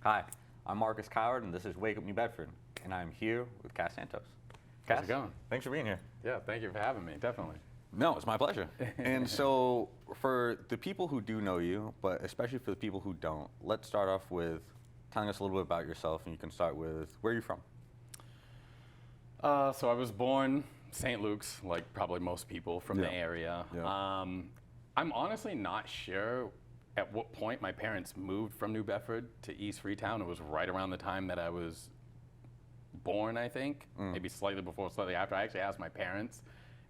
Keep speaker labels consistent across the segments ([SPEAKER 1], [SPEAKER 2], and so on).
[SPEAKER 1] Hi, I'm Marcus Coward, and this is Wake Up New Bedford, and I'm here with Cas Santos.
[SPEAKER 2] How's it going?
[SPEAKER 1] Thanks for being here.
[SPEAKER 2] Yeah, thank you for having me, definitely.
[SPEAKER 1] No, it's my pleasure. And so, for the people who do know you, but especially for the people who don't, let's start off with telling us a little bit about yourself, and you can start with where you're from.
[SPEAKER 2] So I was born St. Luke's, like probably most people from the area.
[SPEAKER 1] Yeah.
[SPEAKER 2] I'm honestly not sure at what point my parents moved from New Bedford to East Freetown. It was right around the time that I was born, I think, maybe slightly before, slightly after. I actually asked my parents,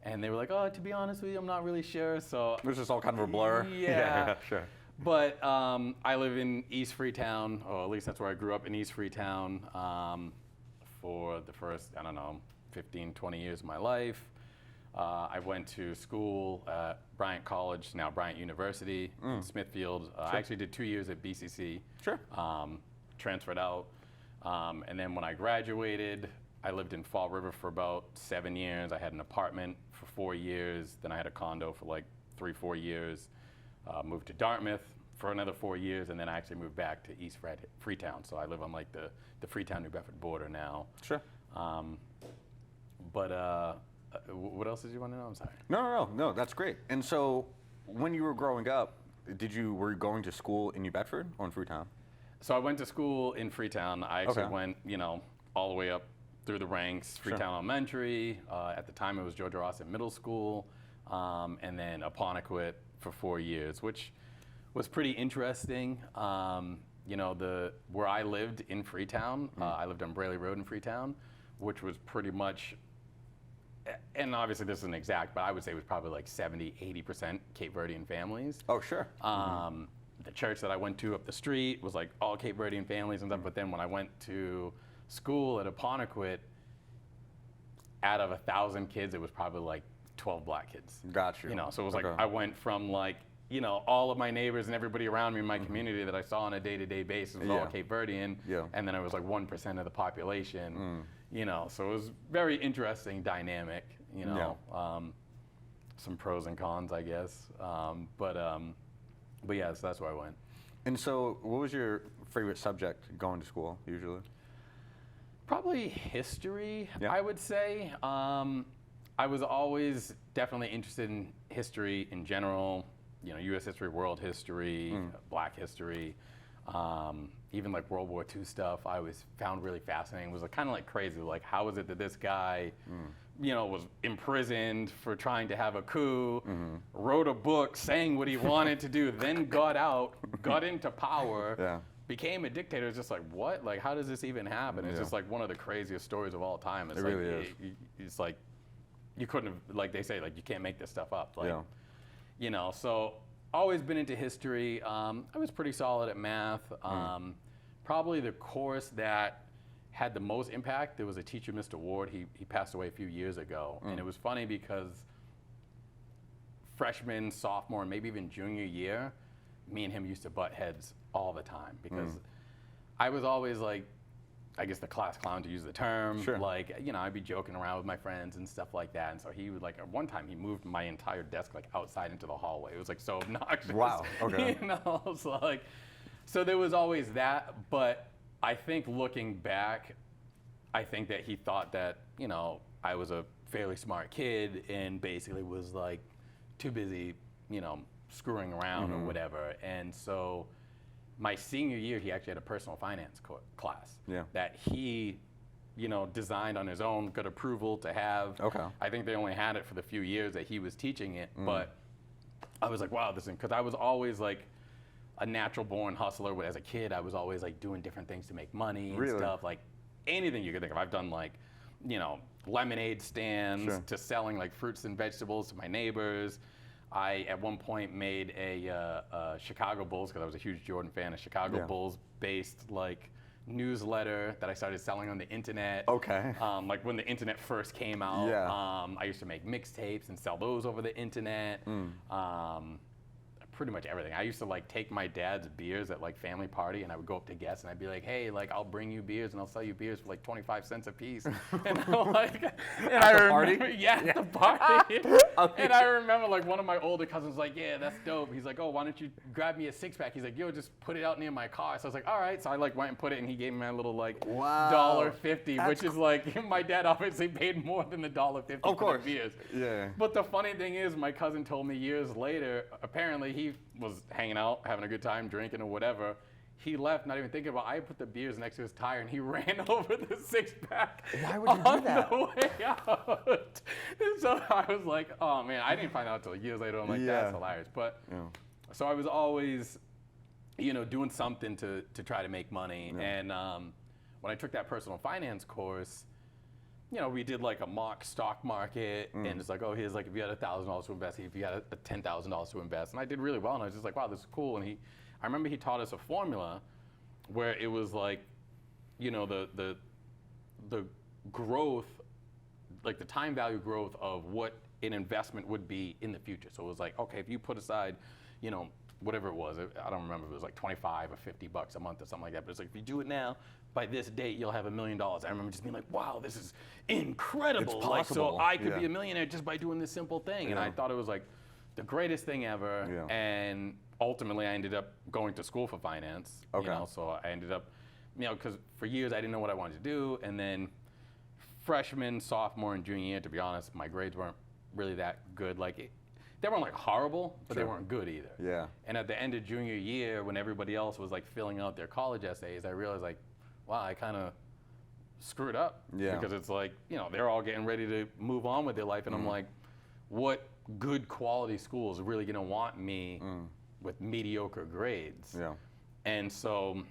[SPEAKER 2] and they were like, "Oh, to be honest with you, I'm not really sure." So
[SPEAKER 1] It was just all kind of a blur.
[SPEAKER 2] Yeah,
[SPEAKER 1] sure.
[SPEAKER 2] But I live in East Freetown, or at least that's where I grew up, in East Freetown, for the first, 15, 20 years of my life. I went to school at Bryant College, now Bryant University, in Smithfield. I actually did 2 years at BCC.
[SPEAKER 1] Sure.
[SPEAKER 2] Transferred out. And then when I graduated, I lived in Fall River for about 7 years. I had an apartment for 4 years. Then I had a condo for like 3-4 years. Moved to Dartmouth for another 4 years, and then I actually moved back to East Freetown. So I live on like the Freetown-New Bedford border now.
[SPEAKER 1] Sure.
[SPEAKER 2] What else did you want to know? I'm sorry.
[SPEAKER 1] No, that's great. And so, when you were growing up, were you going to school in New Bedford or in Freetown?
[SPEAKER 2] So I went to school in Freetown. I actually went, all the way up through the ranks. Freetown Elementary. At the time, it was Georgia Rawson Middle School, and then Apponequet for 4 years, which was pretty interesting. Where I lived in Freetown, I lived on Braley Road in Freetown, which was pretty much, and obviously this isn't exact, but I would say it was probably like 70-80% Cape Verdean families.
[SPEAKER 1] Oh, sure.
[SPEAKER 2] The church that I went to up the street was like all Cape Verdean families and stuff. But then when I went to school at Apponequet, out of 1,000 kids, it was probably like 12 black kids.
[SPEAKER 1] Gotcha.
[SPEAKER 2] So it was like I went from like, all of my neighbors and everybody around me in my community that I saw on a day-to-day basis was all Cape Verdean. Yeah. And then I was like 1% of the population. So it was very interesting dynamic. Some pros and cons, I guess. But yeah, so that's where I went.
[SPEAKER 1] And so, what was your favorite subject going to school usually?
[SPEAKER 2] Probably history, I would say. I was always definitely interested in history in general. U.S. history, world history, Black history, even like World War II stuff. I always found really fascinating. It was kind of like crazy. Like, how is it that this guy, was imprisoned for trying to have a coup, wrote a book saying what he wanted to do, then got out, got into power, became a dictator? It's just like, what? Like, how does this even happen? It's just like one of the craziest stories of all time. It's
[SPEAKER 1] it
[SPEAKER 2] like,
[SPEAKER 1] really is.
[SPEAKER 2] It's like, you couldn't have, like they say, like, you can't make this stuff up. Like, so always been into history. I was pretty solid at math. Probably the course that had the most impact, there was a teacher, Mr. Ward. He passed away a few years ago. And it was funny because freshman, sophomore, and maybe even junior year, me and him used to butt heads all the time because I was always like, I guess the class clown, to use the term.
[SPEAKER 1] Sure.
[SPEAKER 2] Like, I'd be joking around with my friends and stuff like that. And so he would at one time he moved my entire desk outside into the hallway. It was so obnoxious.
[SPEAKER 1] Wow. Okay.
[SPEAKER 2] So there was always that. But I think looking back, I think that he thought that, I was a fairly smart kid and basically was too busy, screwing around or whatever. And so my senior year, he actually had a personal finance class that he, designed on his own, got approval to have. Okay. I think they only had it for the few years that he was teaching it, but I was like, wow, because I was always a natural born hustler. As a kid, I was always doing different things to make money and stuff, anything you could think of. I've done lemonade stands to selling fruits and vegetables to my neighbors. I, at one point, made a Chicago Bulls, because I was a huge Jordan fan, a Chicago Bulls-based newsletter that I started selling on the internet.
[SPEAKER 1] Okay.
[SPEAKER 2] When the internet first came out, I used to make mixtapes and sell those over the internet. Pretty much everything. I used to take my dad's beers at family party, and I would go up to guests and I'd be like, hey, I'll bring you beers and I'll sell you beers for 25 cents a piece. And I'm and I remember,
[SPEAKER 1] party?
[SPEAKER 2] At the party.
[SPEAKER 1] Okay.
[SPEAKER 2] And I remember like one of my older cousins was like, yeah, that's dope. He's like, oh, why don't you grab me a 6-pack? He's like, yo, just put it out near my car. So I was like, all right. So I like went and put it, and he gave me my little like
[SPEAKER 1] Wow.
[SPEAKER 2] $1.50, which is like my dad obviously paid more than the $1.50
[SPEAKER 1] Of
[SPEAKER 2] for
[SPEAKER 1] course.
[SPEAKER 2] the beers.
[SPEAKER 1] Yeah.
[SPEAKER 2] But the funny thing is, my cousin told me years later, apparently he was hanging out, having a good time, drinking or whatever. He left, not even thinking about it. I put the beers next to his tire, and he ran over the 6-pack
[SPEAKER 1] Why would you do that?
[SPEAKER 2] on the way out. And so I was like, oh, man. I didn't find out until years later. I'm like, that's hilarious. But so I was always, doing something to try to make money. Yeah. And when I took that personal finance course, we did like a mock stock market, and it's like, oh, here's like if you had $1,000 to invest, if you had a $10,000 to invest, and I did really well, and I was just like, wow, this is cool. And I remember he taught us a formula where it was like, the growth, like the time value growth of what an investment would be in the future. So it was like, okay, if you put aside, whatever it was, I don't remember if it was like $25 or $50 a month or something like that, but it's like, if you do it now, by this date, you'll have $1 million. I remember just being like, wow, this is incredible.
[SPEAKER 1] It's
[SPEAKER 2] like, so
[SPEAKER 1] possible.
[SPEAKER 2] I could be a millionaire just by doing this simple thing. And I thought it was like the greatest thing ever.
[SPEAKER 1] Yeah.
[SPEAKER 2] And ultimately I ended up going to school for finance.
[SPEAKER 1] Okay.
[SPEAKER 2] So I ended up, because for years I didn't know what I wanted to do. And then freshman, sophomore, and junior year, to be honest, my grades weren't really that good. They weren't like horrible, but they weren't good either.
[SPEAKER 1] Yeah.
[SPEAKER 2] And at the end of junior year, when everybody else was like filling out their college essays, I realized like, wow, I kind of screwed up.
[SPEAKER 1] Yeah.
[SPEAKER 2] Because it's like, they're all getting ready to move on with their life. And I'm like, what good quality school is really going to want me with mediocre grades?
[SPEAKER 1] Yeah.
[SPEAKER 2] And so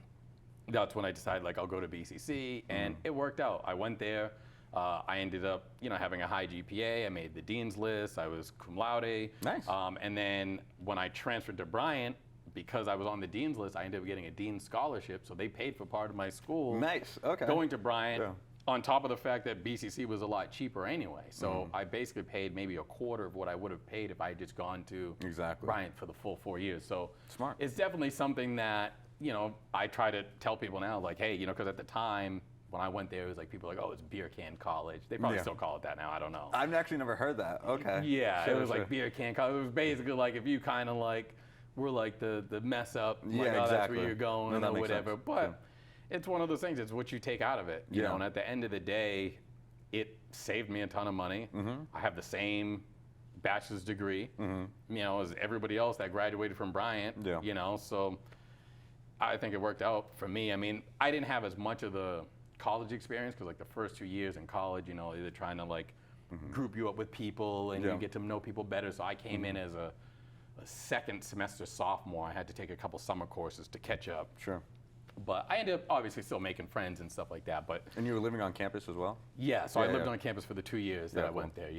[SPEAKER 2] that's when I decided like I'll go to BCC, and it worked out. I went there. I ended up, having a high GPA. I made the dean's list. I was cum laude.
[SPEAKER 1] Nice.
[SPEAKER 2] And then when I transferred to Bryant, because I was on the dean's list, I ended up getting a dean's scholarship. So they paid for part of my school.
[SPEAKER 1] Nice. Okay.
[SPEAKER 2] Going to Bryant, on top of the fact that BCC was a lot cheaper anyway. So I basically paid maybe a quarter of what I would have paid if I had just gone to Bryant for the full 4 years. So
[SPEAKER 1] smart.
[SPEAKER 2] It's definitely something that, I try to tell people now, like, hey, because at the time, when I went there, it was like people were like, oh, it's beer can college. They probably still call it that now. I don't know.
[SPEAKER 1] I've actually never heard that. Okay.
[SPEAKER 2] Yeah, it was like beer can college. It was basically like if you kind of like were like the mess up, like, oh, that's where you're going or whatever.
[SPEAKER 1] Sense.
[SPEAKER 2] But it's one of those things. It's what you take out of it. You know, and at the end of the day, it saved me a ton of money. I have the same bachelor's degree, as everybody else that graduated from Bryant. So I think it worked out for me. I mean, I didn't have as much of the college experience because like the first 2 years in college, they're trying to like group you up with people and you get to know people better. So I came in as a second semester sophomore. I had to take a couple summer courses to catch up.
[SPEAKER 1] Sure.
[SPEAKER 2] But I ended up obviously still making friends and stuff like that. But
[SPEAKER 1] and you were living on campus as well?
[SPEAKER 2] Yeah, so I lived on campus for the 2 years that I went there,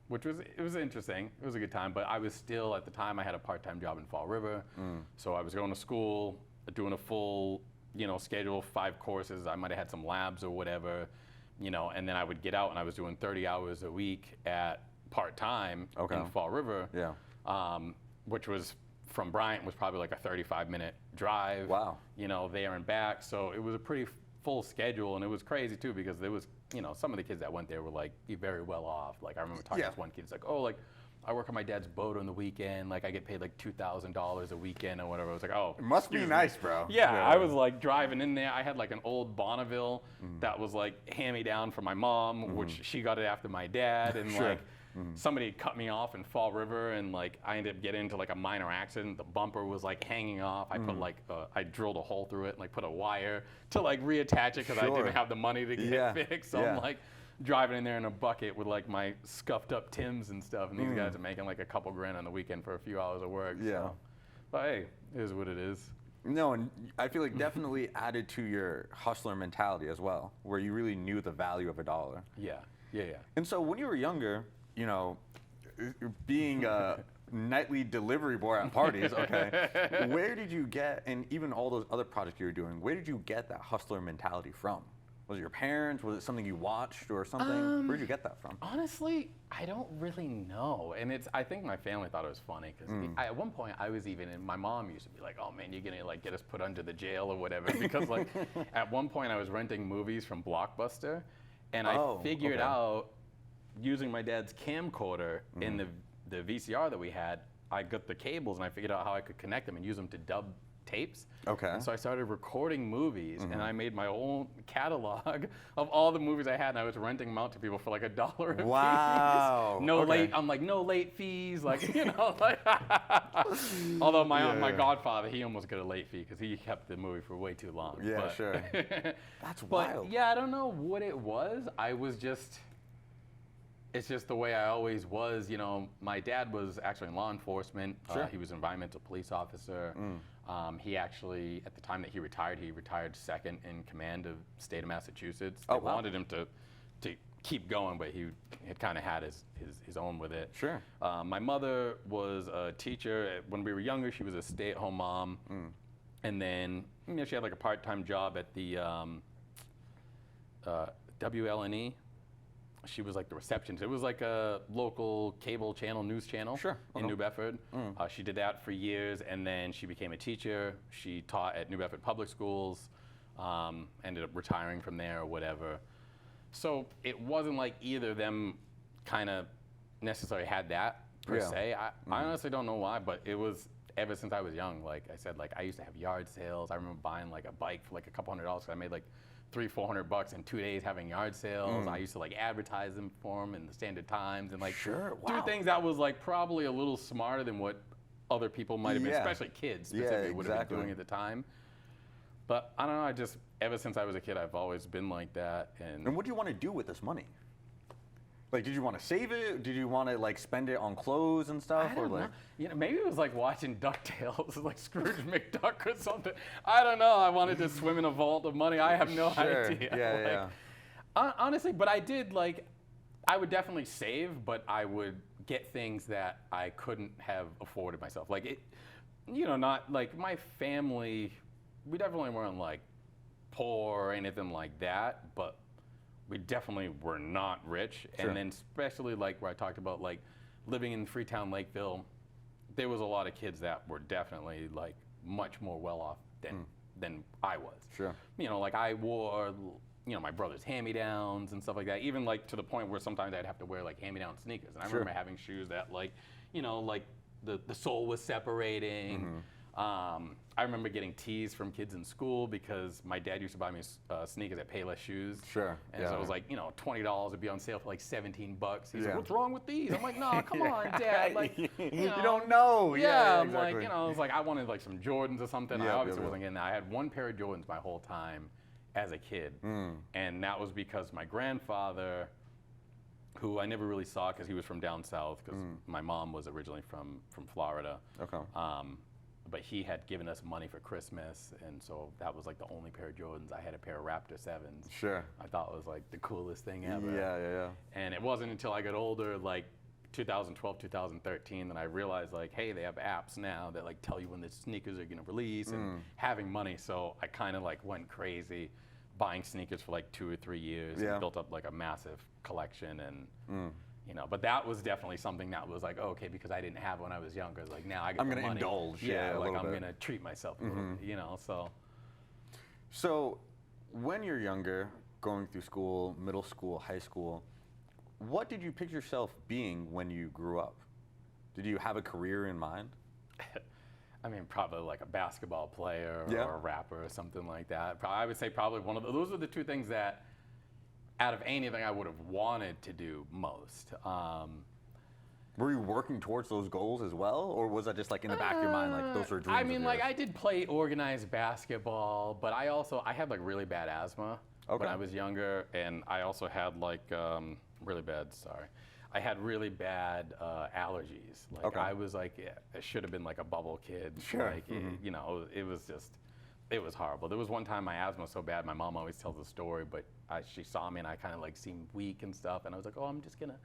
[SPEAKER 2] which was interesting. It was a good time, but I was still, at the time, I had a part-time job in Fall River. So I was going to school, doing a full, schedule, 5 courses. I might have had some labs or whatever, and then I would get out and I was doing 30 hours a week at part-time in Fall River. Which was, from Bryant, was probably like a 35-minute drive.
[SPEAKER 1] Wow.
[SPEAKER 2] There and back. So it was a pretty full schedule, and it was crazy too because there was, some of the kids that went there were like very well off. Like I remember talking to this one kid, it's like, oh, like I work on my dad's boat on the weekend. Like I get paid like $2,000 a weekend or whatever. I was like, oh,
[SPEAKER 1] it must be nice, bro.
[SPEAKER 2] Yeah, I was like driving in there. I had like an old Bonneville that was like hand-me-down from my mom, which she got it after my dad, and like. Somebody cut me off in Fall River, and like I ended up getting into like a minor accident. The bumper was like hanging off. I put like I drilled a hole through it and like put a wire to like reattach it because I didn't have the money to get it fixed. So I'm like driving in there in a bucket with like my scuffed up Timbs and stuff, and these guys are making like a couple grand on the weekend for a few hours of work. So. But hey, it is what it is.
[SPEAKER 1] No, and I feel like definitely added to your hustler mentality as well, where you really knew the value of a dollar.
[SPEAKER 2] Yeah.
[SPEAKER 1] And so when you were younger, being a nightly delivery boy at parties, where did you get, and even all those other projects you were doing, where did you get that hustler mentality from? Was it your parents? Was it something you watched or something? Where did you get that from?
[SPEAKER 2] Honestly, I don't really know. And I think my family thought it was funny because at one point I was even, my mom used to be like, oh man, you're going to like get us put under the jail or whatever. Because like at one point I was renting movies from Blockbuster, and I figured out using my dad's camcorder in the VCR that we had, I got the cables and I figured out how I could connect them and use them to dub tapes.
[SPEAKER 1] Okay.
[SPEAKER 2] And so I started recording movies, and I made my own catalog of all the movies I had, and I was renting them out to people for like $1 a piece.
[SPEAKER 1] Wow.
[SPEAKER 2] No
[SPEAKER 1] Okay.
[SPEAKER 2] late. I'm like, no late fees, like, you know. Like although my godfather, he almost got a late fee because he kept the movie for way too long.
[SPEAKER 1] Yeah,
[SPEAKER 2] but,
[SPEAKER 1] sure. That's
[SPEAKER 2] but
[SPEAKER 1] wild.
[SPEAKER 2] yeah, I don't know what it was. It's just the way I always was. You know, my dad was actually in law enforcement.
[SPEAKER 1] Sure.
[SPEAKER 2] He was an environmental police officer. He actually, at the time that he retired second in command of the state of Massachusetts.
[SPEAKER 1] Oh,
[SPEAKER 2] They
[SPEAKER 1] wow.
[SPEAKER 2] wanted him to keep going, but he had kind of had his own with it.
[SPEAKER 1] Sure.
[SPEAKER 2] My mother was a teacher. When we were younger, she was a stay-at-home mom. And then she had like a part-time job at the WLNE. She was like the receptionist. It was like a local cable channel, news channel in New Bedford. She did that for years, and then she became a teacher. She taught at New Bedford public schools, ended up retiring from there or whatever. So it wasn't like either of them kind of necessarily had that per se. I honestly don't know why, but it was ever since I was young. Like I said, like I used to have yard sales. I remember buying like a bike for like a couple $100 because I made like $300-400 in 2 days having yard sales. I used to like advertise them for them in the Standard Times and like
[SPEAKER 1] Sure,
[SPEAKER 2] do
[SPEAKER 1] wow.
[SPEAKER 2] things that was like probably a little smarter than what other people might have been,
[SPEAKER 1] Yeah.
[SPEAKER 2] especially kids specifically would have been doing at the time. But I don't know, I just, ever since I was a kid, I've always been like that.
[SPEAKER 1] And what do you want to do with this money? Like, did you want to save it? Did you want to like spend it on clothes and stuff?
[SPEAKER 2] I don't
[SPEAKER 1] or like,
[SPEAKER 2] know. You know, maybe it was like watching DuckTales, like Scrooge McDuck or something. I don't know. I wanted to swim in a vault of money. I have no
[SPEAKER 1] Sure.
[SPEAKER 2] idea.
[SPEAKER 1] Yeah,
[SPEAKER 2] Like, honestly, but I did like, I would definitely save, but I would get things that I couldn't have afforded myself. Like it, you know, not like my family. We definitely weren't like poor or anything like that, but we definitely were not rich.
[SPEAKER 1] Sure.
[SPEAKER 2] And then especially like where I talked about like living in Freetown, Lakeville, there was a lot of kids that were definitely like much more well off than I was.
[SPEAKER 1] Sure.
[SPEAKER 2] You know, like I wore, you know, my brother's hand-me-downs and stuff like that, even like to the point where sometimes I'd have to wear like hand-me-down sneakers. And I remember having shoes that like, you know, like the sole was separating. I remember getting teased from kids in school because my dad used to buy me sneakers at Payless Shoes.
[SPEAKER 1] Sure.
[SPEAKER 2] And so it was like, you know, $20 would be on sale for like $17. He's
[SPEAKER 1] Yeah.
[SPEAKER 2] like, what's wrong with these? I'm like, no, come on, Dad. Like, you know,
[SPEAKER 1] don't know.
[SPEAKER 2] Yeah, I'm
[SPEAKER 1] exactly.
[SPEAKER 2] like, you know, it's like I wanted like some Jordans or something. I
[SPEAKER 1] Yeah,
[SPEAKER 2] obviously
[SPEAKER 1] yeah.
[SPEAKER 2] wasn't getting that. I had one pair of Jordans my whole time as a kid. And that was because my grandfather, who I never really saw because he was from down south, because my mom was originally from Florida.
[SPEAKER 1] Okay.
[SPEAKER 2] But he had given us money for Christmas, and so that was like the only pair of Jordans. I had a pair of Raptor 7s.
[SPEAKER 1] Sure.
[SPEAKER 2] I thought it was like the coolest thing ever.
[SPEAKER 1] Yeah.
[SPEAKER 2] And it wasn't until I got older, like 2012, 2013, that I realized like, hey, they have apps now that like tell you when the sneakers are gonna release and having money. So I kind of like went crazy buying sneakers for like 2 or 3 years
[SPEAKER 1] Yeah.
[SPEAKER 2] and built up like a massive collection and you know, but that was definitely something that was like, oh, okay, because I didn't have when I was younger. It's like now I got
[SPEAKER 1] I'm
[SPEAKER 2] the
[SPEAKER 1] gonna
[SPEAKER 2] money.
[SPEAKER 1] indulge,
[SPEAKER 2] Yeah,
[SPEAKER 1] a
[SPEAKER 2] like
[SPEAKER 1] little
[SPEAKER 2] I'm
[SPEAKER 1] bit.
[SPEAKER 2] gonna treat myself a little bit, you know.
[SPEAKER 1] So, when you're younger, going through school, middle school, high school, what did you picture yourself being when you grew up? Did you have a career in mind?
[SPEAKER 2] I mean, probably like a basketball player
[SPEAKER 1] Yeah.
[SPEAKER 2] or a rapper or something like that. I would say probably one of those are the two things that, out of anything, I would have wanted to do most.
[SPEAKER 1] Were you working towards those goals as well, or was that just like in the back of your mind, like those were dreams?
[SPEAKER 2] I mean,
[SPEAKER 1] of
[SPEAKER 2] like
[SPEAKER 1] yours?
[SPEAKER 2] I did play organized basketball, but I had like really bad asthma
[SPEAKER 1] Okay.
[SPEAKER 2] when I was younger, and I also had like really bad. Sorry, I had really bad allergies. Like
[SPEAKER 1] Okay.
[SPEAKER 2] I was like, I should have been like a bubble kid.
[SPEAKER 1] Sure.
[SPEAKER 2] Like you know, it was just. It was horrible. There was one time my asthma was so bad, my mom always tells the story, but she saw me and I kind of like seemed weak and stuff, and I was like, oh, I'm just gonna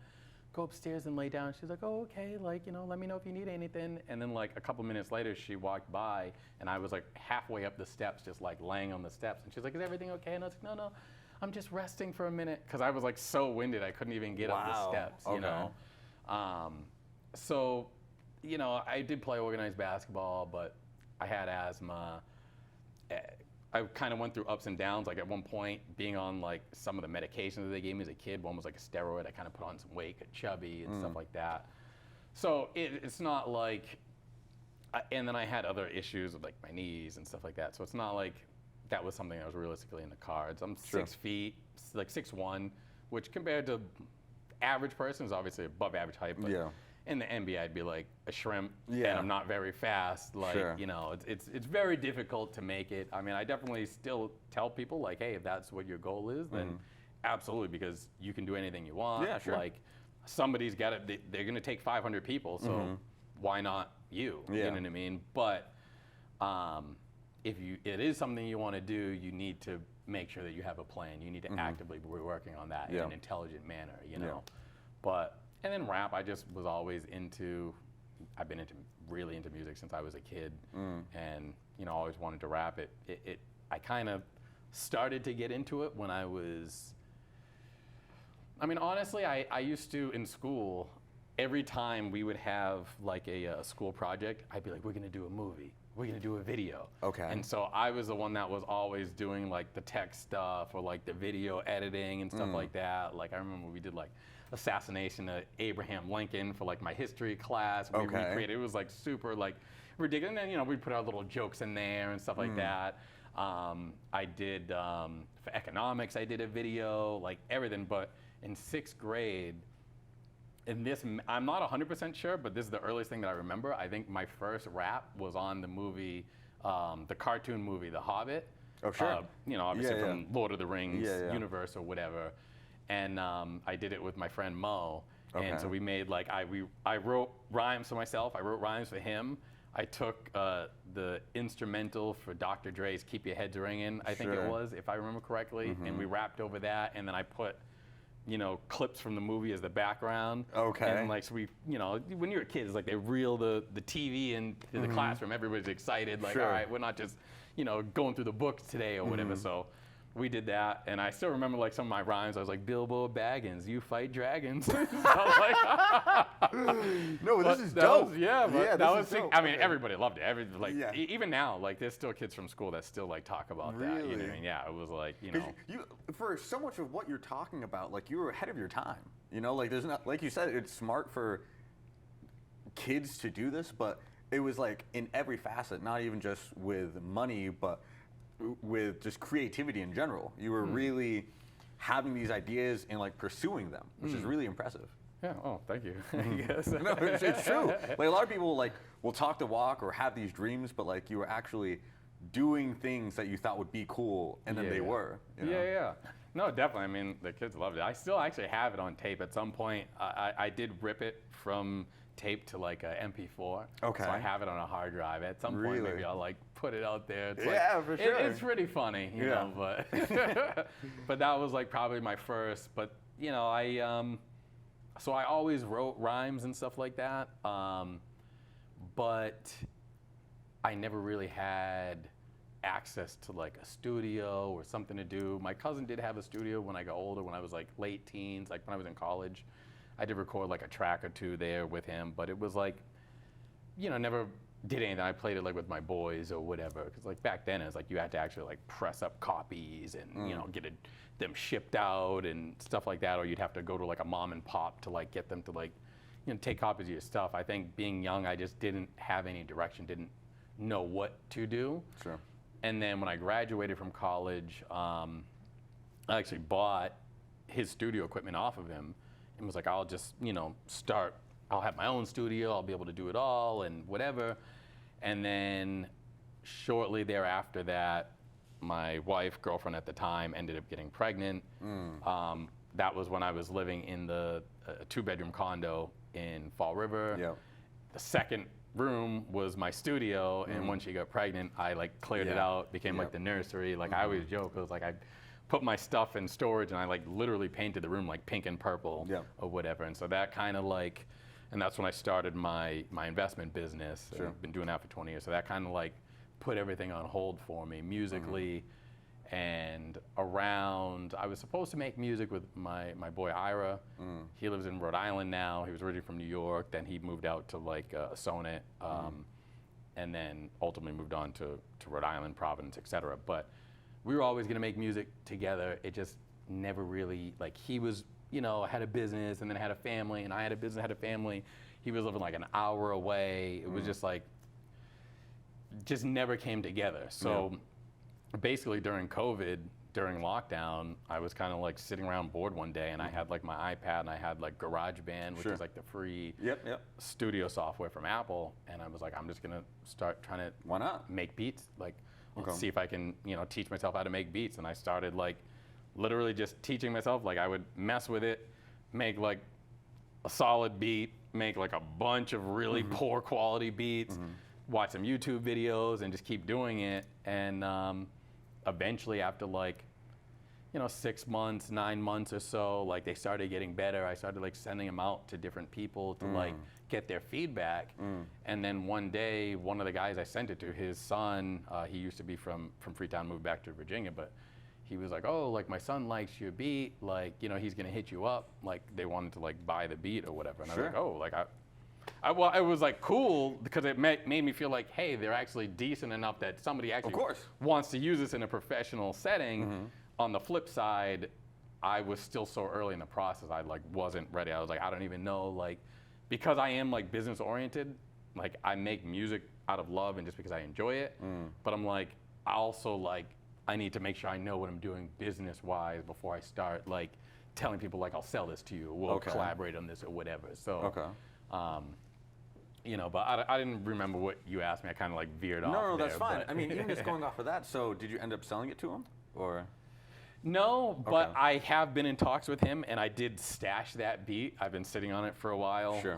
[SPEAKER 2] go upstairs and lay down. She's like, oh, okay, like, you know, let me know if you need anything. And then like a couple minutes later, she walked by and I was like halfway up the steps, just like laying on the steps. And she's like, is everything okay? And I was like, no, I'm just resting for a minute. Cause I was like so winded, I couldn't even get up the
[SPEAKER 1] Wow.
[SPEAKER 2] steps,
[SPEAKER 1] Okay.
[SPEAKER 2] you know? So, you know, I did play organized basketball, but I had asthma. I kind of went through ups and downs. Like at one point, being on like some of the medications that they gave me as a kid. One was like a steroid. I kind of put on some weight, got chubby and stuff like that. So it's not like, and then I had other issues with like my knees and stuff like that. So it's not like that was something that was realistically in the cards. I'm 6 feet, like 6'1", which compared to average person is obviously above average height. But in the NBA, I'd be like a shrimp, and I'm not very fast. Like, you know, it's very difficult to make it. I mean, I definitely still tell people like, hey, if that's what your goal is, then absolutely, because you can do anything you want.
[SPEAKER 1] Yeah, sure.
[SPEAKER 2] Like, somebody's got it. They're going to take 500 people, so why not you? You know what I mean? But if it is something you want to do, you need to make sure that you have a plan. You need to actively be working on that in an intelligent manner, you know? But, and then rap, I just was always into, I've been really into music since I was a kid, and, you know, always wanted to rap. I kind of started to get into it when I was, I mean, honestly, I used to, in school, every time we would have like a school project, I'd be like, we're gonna do a movie. We're gonna do a video.
[SPEAKER 1] Okay.
[SPEAKER 2] And so I was the one that was always doing like the tech stuff or like the video editing and stuff like that. Like I remember we did like assassination of Abraham Lincoln for like my history class. We recreated, it was like super like ridiculous. And then, you know, we'd put our little jokes in there and stuff like that. I did, for economics, I did a video, like everything. But in 6th grade, and this, I'm not 100% sure, but this is the earliest thing that I remember. I think my first rap was on the movie, the cartoon movie, The Hobbit.
[SPEAKER 1] Oh, sure.
[SPEAKER 2] You know, obviously from Lord of the Rings universe or whatever. And I did it with my friend Mo. And so we made like, I wrote rhymes for myself. I wrote rhymes for him. I took the instrumental for Dr. Dre's Keep Your Heads Ringing, I think it was, if I remember correctly. And we rapped over that. And then I put, you know, clips from the movie as the background. And like, so we, you know, when you're a kid, it's like they reel the TV into the classroom. Everybody's excited. Like, all right, we're not just, you know, going through the books today or whatever. So we did that. And I still remember like some of my rhymes. I was like, Bilbo Baggins, you fight dragons. So I was like,
[SPEAKER 1] no, this is dope.
[SPEAKER 2] That was sick. I mean, everybody loved it. Even now, like there's still kids from school that still like talk about that. You know what I mean? Yeah, it was like, you know.
[SPEAKER 1] You, for so much of what you're talking about, like you were ahead of your time. You know, like there's not, like you said, it's smart for kids to do this, but it was like in every facet, not even just with money, but with just creativity in general. You were really having these ideas and like pursuing them, which is really impressive.
[SPEAKER 2] Yeah. Oh, thank you. I guess.
[SPEAKER 1] No, it's true. Like a lot of people like will talk the walk or have these dreams, but like you were actually doing things that you thought would be cool, and then they were. You know?
[SPEAKER 2] Yeah. No, definitely. I mean, the kids loved it. I still actually have it on tape. At some point, I did rip it from tape to like a MP4.
[SPEAKER 1] Okay.
[SPEAKER 2] So I have it on a hard drive. At some point, maybe I'll like put it out there. It's
[SPEAKER 1] for sure.
[SPEAKER 2] It's pretty funny, you know. But but that was like probably my first. But you know, so I always wrote rhymes and stuff like that. But I never really had access to like a studio or something to do. My cousin did have a studio when I got older, when I was like late teens, like when I was in college. I did record like a track or two there with him, but it was like, you know, never did anything. I played it like with my boys or whatever, because like back then it was like you had to actually like press up copies and you know get them shipped out and stuff like that, or you'd have to go to like a mom and pop to like get them to like, you know, take copies of your stuff. I think being young, I just didn't have any direction, didn't know what to do.
[SPEAKER 1] Sure.
[SPEAKER 2] And then when I graduated from college, I actually bought his studio equipment off of him. And was like, I'll just, you know, I'll have my own studio, I'll be able to do it all and whatever. And then shortly thereafter that, my wife, girlfriend at the time, ended up getting pregnant. That was when I was living in the 2-bedroom condo in Fall River. The second room was my studio, and when she got pregnant, I like cleared it out, became like the nursery. Like I always joke, it was like I put my stuff in storage and I like literally painted the room like pink and purple or whatever. And so that kind of like, and that's when I started my investment business. I've been doing that for 20 years. So that kind of like put everything on hold for me musically. And around, I was supposed to make music with my boy Ira. He lives in Rhode Island now. He was originally from New York. Then he moved out to like Sonnet, and then ultimately moved on to Rhode Island, Providence, et cetera. But we were always gonna make music together. It just never really, like, he was, had a business and then had a family, and I had a business, had a family. He was living like an hour away. It was just like, just never came together. So basically during COVID, during lockdown, I was kind of like sitting around bored one day, and I had like my iPad, and I had like GarageBand, which is like the free studio software from Apple. And I was like, I'm just gonna start trying to
[SPEAKER 1] Why not?
[SPEAKER 2] make beats. Like, let's see if I can, teach myself how to make beats. And I started like literally just teaching myself. Like, I would mess with it, make like a solid beat, make like a bunch of really poor quality beats, watch some YouTube videos, and just keep doing it. And eventually, after like 6 months, 9 months or so, like, they started getting better. I started like sending them out to different people to like get their feedback. And then one day, one of the guys I sent it to, his son, he used to be from Freetown, moved back to Virginia, but he was like, oh, like, my son likes your beat, like, he's gonna hit you up. Like, they wanted to like buy the beat or whatever. And I was like, oh, like, well, it was like cool because it made me feel like, hey, they're actually decent enough that somebody actually wants to use this in a professional setting. On the flip side, I was still so early in the process. I like wasn't ready. I was like, I don't even know, like, because I am like business oriented, like, I make music out of love and just because I enjoy it. But I'm like, I also like, I need to make sure I know what I'm doing business wise before I start like telling people like, I'll sell this to you, we'll collaborate on this or whatever. So but I didn't remember what you asked me. I kind of like veered off.
[SPEAKER 1] No,
[SPEAKER 2] there,
[SPEAKER 1] that's fine. I mean, even just going off of that, so did you end up selling it to him, or?
[SPEAKER 2] No, but I have been in talks with him, and I did stash that beat. I've been sitting on it for a while.
[SPEAKER 1] Sure.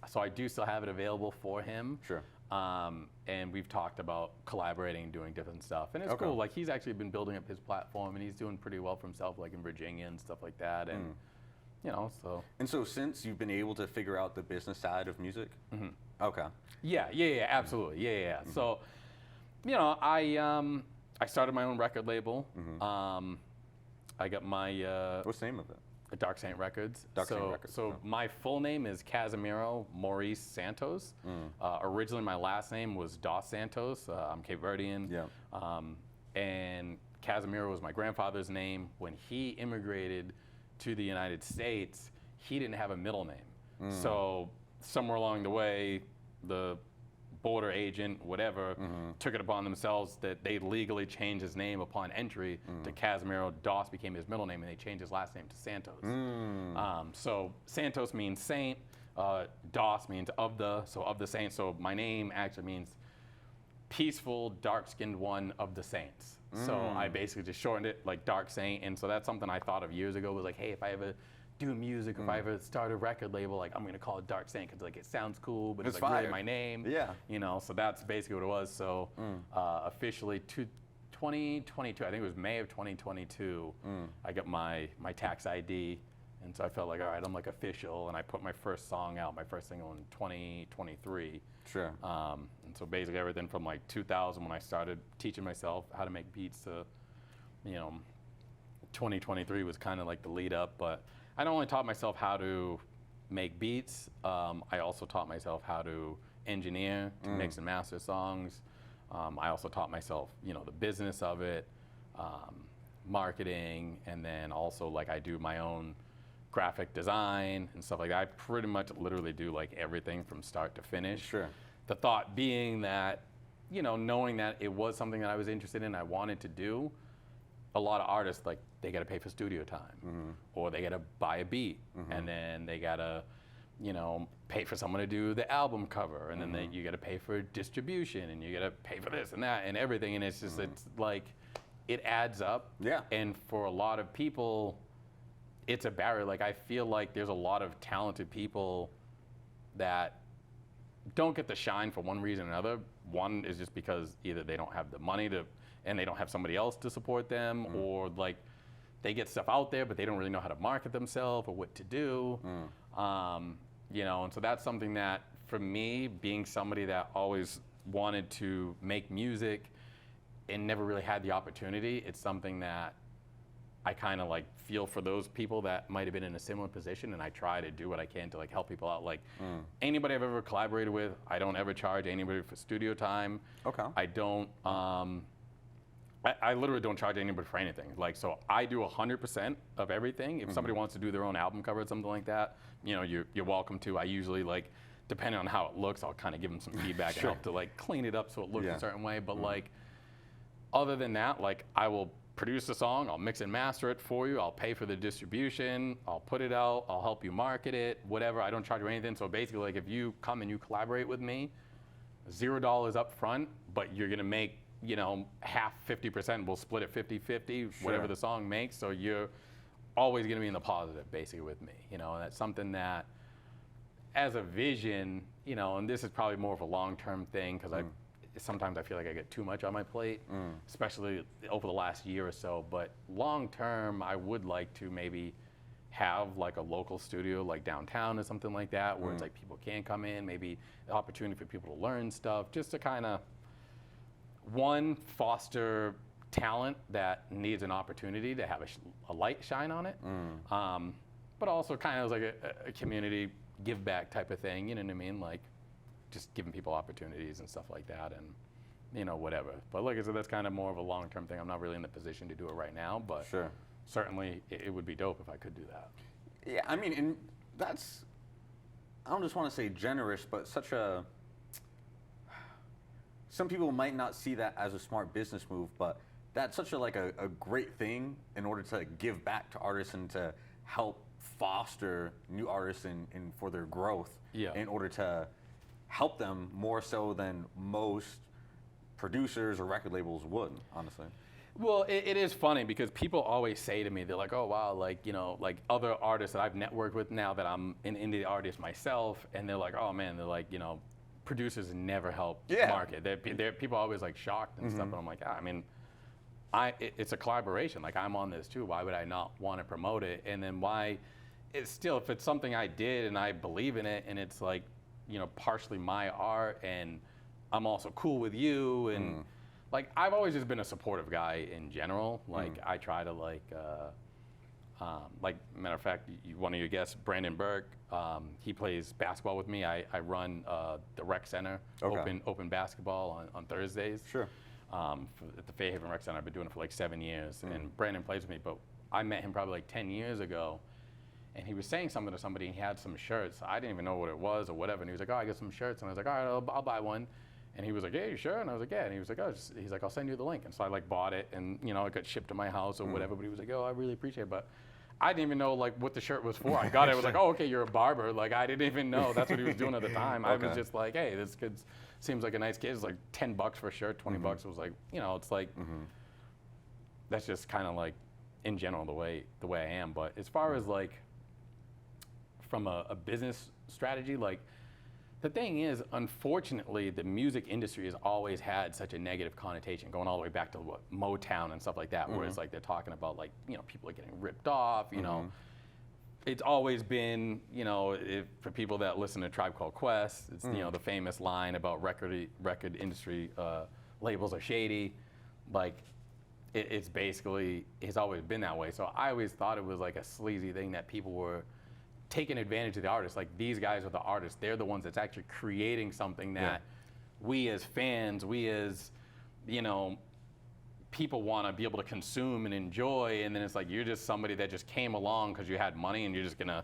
[SPEAKER 2] So I do still have it available for him.
[SPEAKER 1] Sure.
[SPEAKER 2] And we've talked about collaborating and doing different stuff. And it's cool. Like, he's actually been building up his platform, and he's doing pretty well for himself, like in Virginia and stuff like that. And so.
[SPEAKER 1] And so since you've been able to figure out the business side of music?
[SPEAKER 2] Yeah, absolutely. Yeah. So, I started my own record label. I got my...
[SPEAKER 1] What's the name of it?
[SPEAKER 2] Dark Saint Records.
[SPEAKER 1] Dark Saint Records.
[SPEAKER 2] So my full name is Casimiro Maurice Santos. Originally, my last name was Dos Santos. I'm Cape Verdean. And Casimiro was my grandfather's name. When he immigrated to the United States, he didn't have a middle name. So somewhere along the way, the border agent, whatever, took it upon themselves that they legally changed his name upon entry to Casimiro. Dos became his middle name, and they changed his last name to Santos. So Santos means saint. Dos means of the saints. So my name actually means peaceful, dark-skinned one of the saints. So I basically just shortened it like Dark Saint. And so that's something I thought of years ago, was like, hey, if I ever do music, if I ever start a record label, like, I'm gonna call it Dark Saint because like it sounds cool, but it's like really my name. So that's basically what it was. So officially 2022, I think it was May of 2022, I got my tax ID, and so I felt like, all right, I'm like official, and I put my first song out, my first single in 2023.
[SPEAKER 1] Sure.
[SPEAKER 2] And so basically everything from like 2000, when I started teaching myself how to make beats, to 2023 was kind of like the lead up. But I not only taught myself how to make beats, I also taught myself how to engineer, to mix and master songs. I also taught myself, the business of it, marketing, and then also like I do my own graphic design and stuff like that. I pretty much literally do like everything from start to finish.
[SPEAKER 1] Sure.
[SPEAKER 2] The thought being that, knowing that it was something that I was interested in, I wanted to do. A lot of artists, like, they got to pay for studio time, or they got to buy a beat, and then they got to, pay for someone to do the album cover, and then you got to pay for distribution, and you got to pay for this and that and everything, and it's just, it's like, it adds up.
[SPEAKER 1] Yeah.
[SPEAKER 2] And for a lot of people, it's a barrier. Like, I feel like there's a lot of talented people that don't get the shine for one reason or another. One is just because either they don't have the money to, and they don't have somebody else to support them, or like they get stuff out there, but they don't really know how to market themselves or what to do. And so that's something that, for me, being somebody that always wanted to make music and never really had the opportunity, it's something that I kind of like feel for those people that might have been in a similar position, and I try to do what I can to like help people out. Like anybody I've ever collaborated with, I don't ever charge anybody for studio time.
[SPEAKER 1] Okay.
[SPEAKER 2] I don't I literally don't charge anybody for anything. Like, so I do 100% of everything. If somebody wants to do their own album cover or something like that, you know, you're welcome to. I usually, like, depending on how it looks, I'll kind of give them some feedback and help to, like, clean it up so it looks a certain way. But like, other than that, like, I will produce the song, I'll mix and master it for you, I'll pay for the distribution, I'll put it out, I'll help you market it, whatever. I don't charge you anything. So basically, like, if you come and you collaborate with me, $0 up front, but you're gonna make, you know, half 50%, we'll split it 50-50, whatever the song makes. So you're always gonna be in the positive, basically, with me, you know. And that's something that, as a vision, you know, and this is probably more of a long-term thing, because sometimes I feel like I get too much on my plate, especially over the last year or so. But long-term, I would like to maybe have like a local studio, like downtown or something like that, where it's like people can come in, maybe the opportunity for people to learn stuff, just to kind of, one, foster talent that needs an opportunity to have a light shine on it, but also kind of like a community give back type of thing, you know what I mean? Like, just giving people opportunities and stuff like that, and, you know, whatever. But like I said, that's kind of more of a long-term thing. I'm not really in the position to do it right now, but certainly it would be dope if I could do that.
[SPEAKER 1] Yeah, I mean, and that's, I don't just want to say generous, but such a, some people might not see that as a smart business move, but that's such a, like a great thing in order to give back to artists and to help foster new artists and for their growth, in order to help them more so than most producers or record labels would, honestly.
[SPEAKER 2] Well, it is funny because people always say to me, they're like, oh, wow, like, you know, like other artists that I've networked with now that I'm an indie artist myself, and they're like, oh, man, they're like, you know, producers never help market. They're people are always like shocked and stuff, and I'm like, I mean, it's a collaboration. Like, I'm on this too. Why would I not want to promote it? And then why, it's still, if it's something I did and I believe in it, and it's like, you know, partially my art, and I'm also cool with you, and like, I've always just been a supportive guy in general. Like, I try to like matter of fact, one of your guests, Brandon Burke, he plays basketball with me. I run the rec center, open basketball on Thursdays. At the Fairhaven Rec Center. I've been doing it for like 7 years, and Brandon plays with me. But I met him probably like 10 years ago, and he was saying something to somebody, and he had some shirts. I didn't even know what it was or whatever, and he was like, oh, I got some shirts. And I was like, all right, I'll buy one. And he was like, yeah, you sure? And I was like, yeah. And he was like, oh, he's like, I'll send you the link. And so I like bought it, and, you know, it got shipped to my house or whatever. But he was like, oh, I really appreciate it. But I didn't even know like what the shirt was for. I got it. I was like, oh, okay, you're a barber. Like, I didn't even know that's what he was doing at the time. I was just like, hey, this kid seems like a nice kid. It's like $10 for a shirt, 20 bucks. It was like, you know, it's like, that's just kind of like in general the way I am. But as far as like from a business strategy, like, the thing is, unfortunately, the music industry has always had such a negative connotation, going all the way back to what, Motown and stuff like that, where it's like they're talking about, like, you know, people are getting ripped off, you know. It's always been, you know, for people that listen to Tribe Called Quest, it's, you know, the famous line about record industry labels are shady. Like, it's basically, it's always been that way. So I always thought it was like a sleazy thing that people were taking advantage of the artists. Like, these guys are the artists. They're the ones that's actually creating something that we as fans, we as, you know, people want to be able to consume and enjoy. And then it's like, you're just somebody that just came along because you had money, and you're just gonna,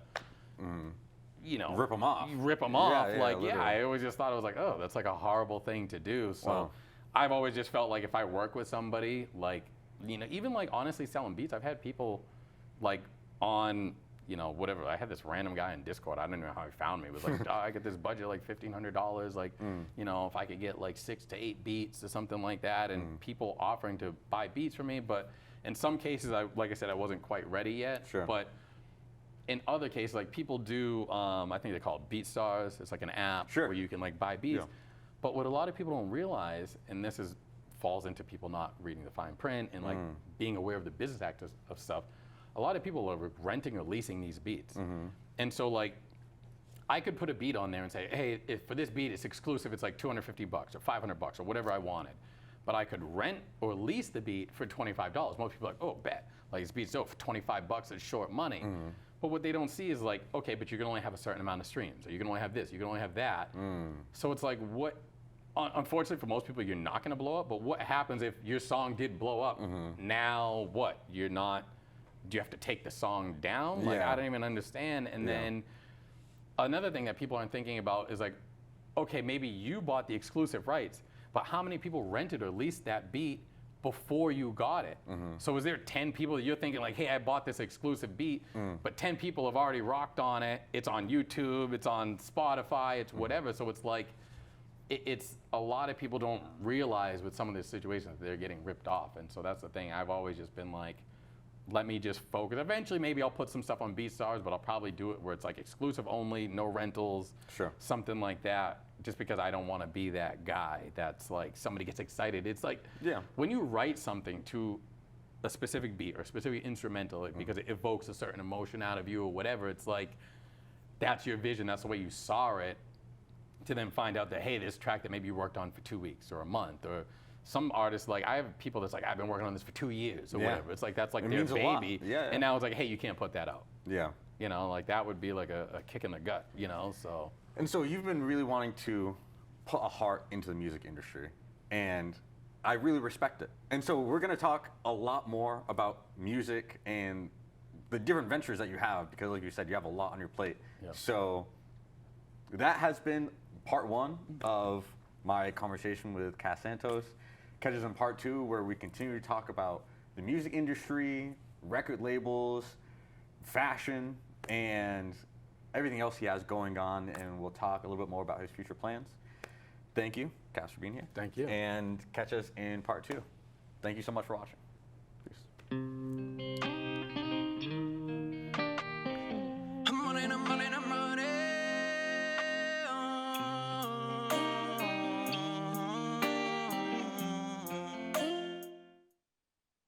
[SPEAKER 2] you know,
[SPEAKER 1] rip them off.
[SPEAKER 2] I always just thought it was like, oh, that's like a horrible thing to do. So I've always just felt like if I work with somebody, like, you know, even like honestly selling beats, I've had people like on, you know, whatever. I had this random guy in Discord. I don't even know how he found me. It was like, oh, I get this budget like $1,500. Like, you know, if I could get like 6 to 8 beats or something like that, and people offering to buy beats from me. But in some cases, like I said, I wasn't quite ready yet. But in other cases, like people do, I think they call it BeatStars. It's like an app where you can like buy beats. But what a lot of people don't realize, and this falls into people not reading the fine print and like being aware of the business act of stuff. A lot of people are renting or leasing these beats. And so like, I could put a beat on there and say, hey, if for this beat, it's exclusive, it's like $250 or $500 or whatever I wanted. But I could rent or lease the beat for $25. Most people are like, oh, bet. Like, this beat's dope for $25, it's short money. But what they don't see is like, okay, but you can only have a certain amount of streams, or you can only have this, you can only have that. So it's like, what unfortunately for most people, you're not going to blow up. But what happens if your song did blow up? Now what? You're not. Do you have to take the song down? Like,
[SPEAKER 1] Yeah.
[SPEAKER 2] I don't even understand. And then another thing that people aren't thinking about is like, okay, maybe you bought the exclusive rights, but how many people rented or leased that beat before you got it? So is there 10 people that you're thinking like, hey, I bought this exclusive beat, but 10 people have already rocked on it. It's on YouTube, it's on Spotify, it's whatever. So it's like, it's a lot of people don't realize with some of these situations they're getting ripped off. And so that's the thing. I've always just been like, let me just focus. Eventually, maybe I'll put some stuff on BeatStars, but I'll probably do it where it's like exclusive only, no rentals, something like that. Just because I don't want to be that guy that's like somebody gets excited. It's like when you write something to a specific beat or a specific instrumental, like, because it evokes a certain emotion out of you or whatever. It's like that's your vision. That's the way you saw it. To then find out that hey, this track that maybe you worked on for 2 weeks or a month or some artists, like I have people that's like, I've been working on this for 2 years or whatever. It's like, that's like their baby. And now it's like, hey, you can't put that out. You know, like that would be like a kick in the gut, you know, so.
[SPEAKER 1] And so you've been really wanting to put a heart into the music industry, and I really respect it. And so we're gonna talk a lot more about music and the different ventures that you have, because like you said, you have a lot on your plate. So that has been part 1 of my conversation with Cas Santos. Catch us in part 2, where we continue to talk about the music industry, record labels, fashion, and everything else he has going on, and we'll talk a little bit more about his future plans. Thank you, Cas, for being here.
[SPEAKER 2] Thank you.
[SPEAKER 1] And catch us in part 2. Thank you so much for watching. Peace.
[SPEAKER 3] I'm running,